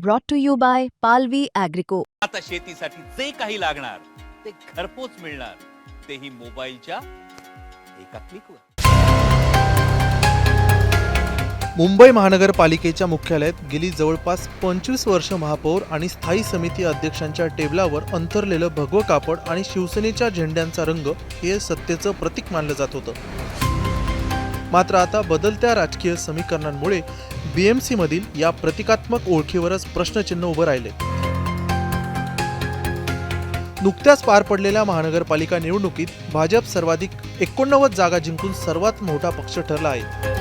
brought to you by Palvi Agrico. आता शेतीसाठी जे काही लागणार ते घरपोच मिळणार, तेही मोबाईलच्या एका क्लिकवर. मुंबई महानगरपालिकेच्या मुख्यालयात गेली जवळपास 25 वर्ष महापौर आणि स्थायी समिती अध्यक्षांच्या टेबलावर अंथरलेलं भगवं कापड आणि शिवसेनेच्या झेंड्यांचा रंग हे सत्तेचं प्रतीक मानलं जात होतं. मात्र आता बदलत्या राजकीय समीकरणांमुळे BMC मधील या प्रतिकात्मक ओळखीवरच प्रश्नचिन्ह उभं राहिले. नुकत्याच पार पडलेल्या महानगरपालिका निवडणुकीत भाजप सर्वाधिक 89 जागा जिंकून सर्वात मोठा पक्ष ठरला आहे.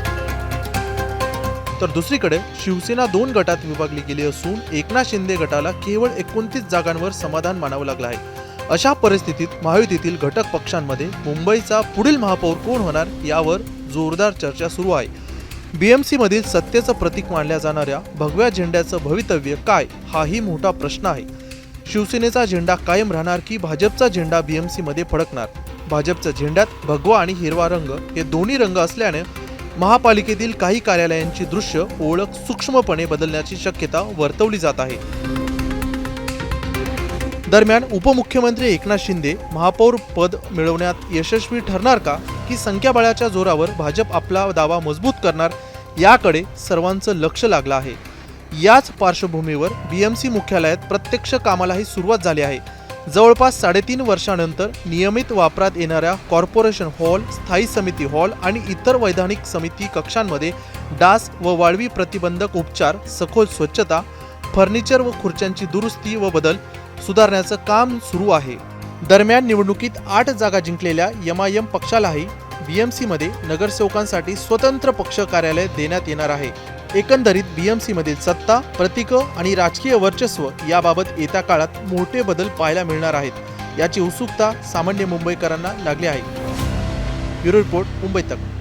तर दुसरीकडे शिवसेना 2 गटात विभागली गेली असून एकनाथ शिंदे गटाला केवळ 29 जागांवर समाधान मानावं लागलं आहे. अशा परिस्थितीत महायुतीतील घटक पक्षांमध्ये मुंबईचा पुढील महापौर कोण होणार यावर जोरदार चर्चा सुरू आहे. BMC मधील सत्तेचं प्रतीक मानल्या जाणाऱ्या भगव्या झेंड्याचं भवितव्य काय, हाही मोठा प्रश्न आहे. शिवसेनेचा झेंडा कायम राहणार की भाजपचा झेंडा BMC मध्ये फडकणार? भाजपच्या झेंड्यात भगवा आणि हिरवा रंग हे दोन्ही रंग असल्याने महापालिकेतील काही कार्यालयांची दृश्य ओळख सूक्ष्मपणे बदलण्याची शक्यता वर्तवली जात आहे. दरम्यान उपमुख्यमंत्री एकनाथ शिंदे महापौर पद मिळवण्यात यशस्वी ठरणार का, की संख्याबळाच्या जोरावर भाजप आपला दावा मजबूत करणार, याकडे सर्वांचं लक्ष लागलं आहे. याच पार्श्वभूमीवर BMC मुख्यालयात प्रत्यक्ष कामालाही सुरुवात झाली आहे. जवळपास 3.5 वर्षांनंतर नियमित वापरात येणाऱ्या कॉर्पोरेशन हॉल, स्थायी समिती हॉल आणि इतर वैधानिक समिती कक्षांमध्ये डास व वाळवी प्रतिबंधक उपचार, सखोल स्वच्छता, फर्निचर व खुर्च्यांची दुरुस्ती व बदल सुधारण्याचं काम सुरू आहे. दरम्यान निवडणुकीत 8 जागा जिंकलेल्या MIM पक्षालाही BMC मध्ये नगरसेवकांसाठी स्वतंत्र पक्ष कार्यालय देण्यात येणार आहे. एकंदरीत BMC मधील सत्ता, प्रतीकं आणि राजकीय वर्चस्व याबाबत येत्या काळात मोठे बदल पाहायला मिळणार आहेत. याची उत्सुकता सामान्य मुंबईकरांना लागली आहे. ब्युरो रिपोर्ट, मुंबई तक.